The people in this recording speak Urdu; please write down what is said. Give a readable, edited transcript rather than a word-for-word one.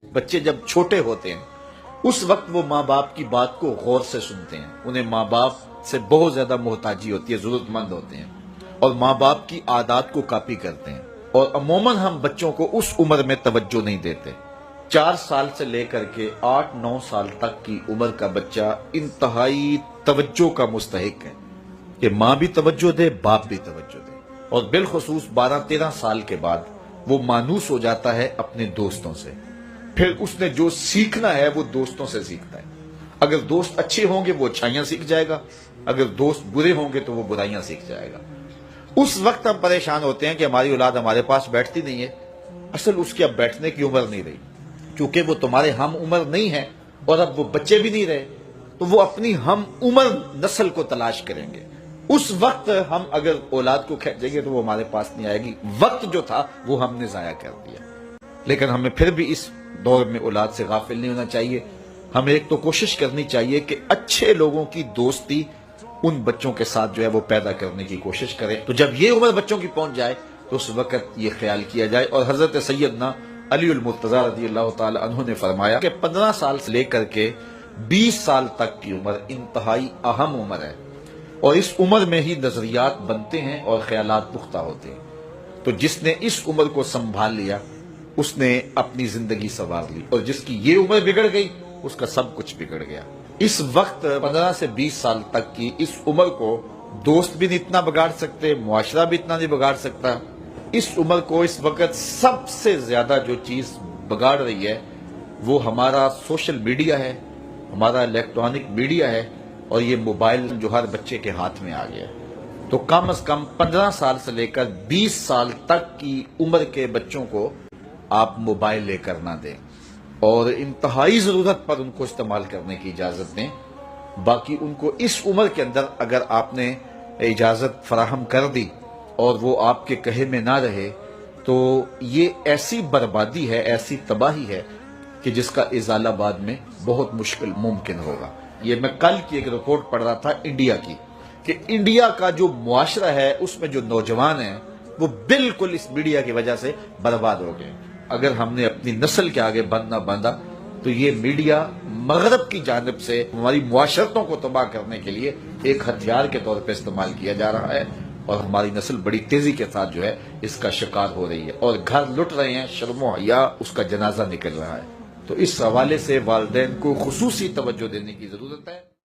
بچے جب چھوٹے ہوتے ہیں اس وقت وہ ماں باپ کی بات کو غور سے سنتے ہیں، انہیں ماں باپ سے بہت زیادہ محتاجی ہوتی ہے، ضرورت مند ہوتے ہیں اور ماں باپ کی عادات کو کاپی کرتے ہیں، اور عموماً ہم بچوں کو اس عمر میں توجہ نہیں دیتے۔ 4 سال سے لے کر کے 8-9 سال تک کی عمر کا بچہ انتہائی توجہ کا مستحق ہے کہ ماں بھی توجہ دے، باپ بھی توجہ دے، اور بالخصوص 12-13 سال کے بعد وہ مانوس ہو جاتا ہے اپنے دوستوں سے۔ پھر اس نے جو سیکھنا ہے وہ دوستوں سے سیکھتا ہے۔ اگر دوست اچھے ہوں گے وہ اچھائیاں سیکھ جائے گا، اگر دوست برے ہوں گے تو وہ برائیاں سیکھ جائے گا۔ اس وقت ہم پریشان ہوتے ہیں کہ ہماری اولاد ہمارے پاس بیٹھتی نہیں ہے۔ اصل اس کی اب بیٹھنے کی عمر نہیں رہی، چونکہ وہ تمہارے ہم عمر نہیں ہے اور اب وہ بچے بھی نہیں رہے، تو وہ اپنی ہم عمر نسل کو تلاش کریں گے۔ اس وقت ہم اگر اولاد کو کھینچیں گے تو وہ ہمارے پاس نہیں آئے گی۔ وقت جو تھا وہ ہم نے ضائع کر دیا، لیکن ہمیں پھر بھی اس دور میں اولاد سے غافل نہیں ہونا چاہیے۔ ہمیں ایک تو کوشش کرنی چاہیے کہ اچھے لوگوں کی دوستی ان بچوں کے ساتھ جو ہے وہ پیدا کرنے کی کوشش کریں، تو جب یہ عمر بچوں کی پہنچ جائے تو اس وقت یہ خیال کیا جائے۔ اور حضرت سیدنا علی المرتضیٰ رضی اللہ تعالی عنہ نے فرمایا کہ 15 سال سے لے کر کے 20 سال تک کی عمر انتہائی اہم عمر ہے، اور اس عمر میں ہی نظریات بنتے ہیں اور خیالات پختہ ہوتے ہیں۔ تو جس نے اس عمر کو سنبھال لیا اس نے اپنی زندگی سنوار لی، اور جس کی یہ عمر بگڑ گئی اس کا سب کچھ بگڑ گیا۔ اس وقت 15 سے 20 سال تک کی اس عمر کو دوست بھی نہیں اتنا بگاڑ سکتے، معاشرہ بھی اتنا نہیں بگاڑ سکتا۔ اس عمر کو اس وقت سب سے زیادہ جو چیز بگاڑ رہی ہے وہ ہمارا سوشل میڈیا ہے، ہمارا الیکٹرانک میڈیا ہے، اور یہ موبائل جو ہر بچے کے ہاتھ میں آ گیا ہے۔ تو کم از کم 15 سال سے لے کر 20 سال تک کی عمر کے بچوں کو آپ موبائل لے کر نہ دیں، اور انتہائی ضرورت پر ان کو استعمال کرنے کی اجازت دیں۔ باقی ان کو اس عمر کے اندر اگر آپ نے اجازت فراہم کر دی اور وہ آپ کے کہے میں نہ رہے تو یہ ایسی بربادی ہے، ایسی تباہی ہے کہ جس کا ازالہ بعد میں بہت مشکل ممکن ہوگا۔ یہ میں کل کی ایک رپورٹ پڑھ رہا تھا انڈیا کی، کہ انڈیا کا جو معاشرہ ہے اس میں جو نوجوان ہیں وہ بالکل اس میڈیا کی وجہ سے برباد ہو گئے۔ اگر ہم نے اپنی نسل کے آگے بند نہ باندھا تو یہ میڈیا مغرب کی جانب سے ہماری معاشرتوں کو تباہ کرنے کے لیے ایک ہتھیار کے طور پہ استعمال کیا جا رہا ہے، اور ہماری نسل بڑی تیزی کے ساتھ جو ہے اس کا شکار ہو رہی ہے، اور گھر لٹ رہے ہیں، شرم و حیا اس کا جنازہ نکل رہا ہے۔ تو اس حوالے سے والدین کو خصوصی توجہ دینے کی ضرورت ہے۔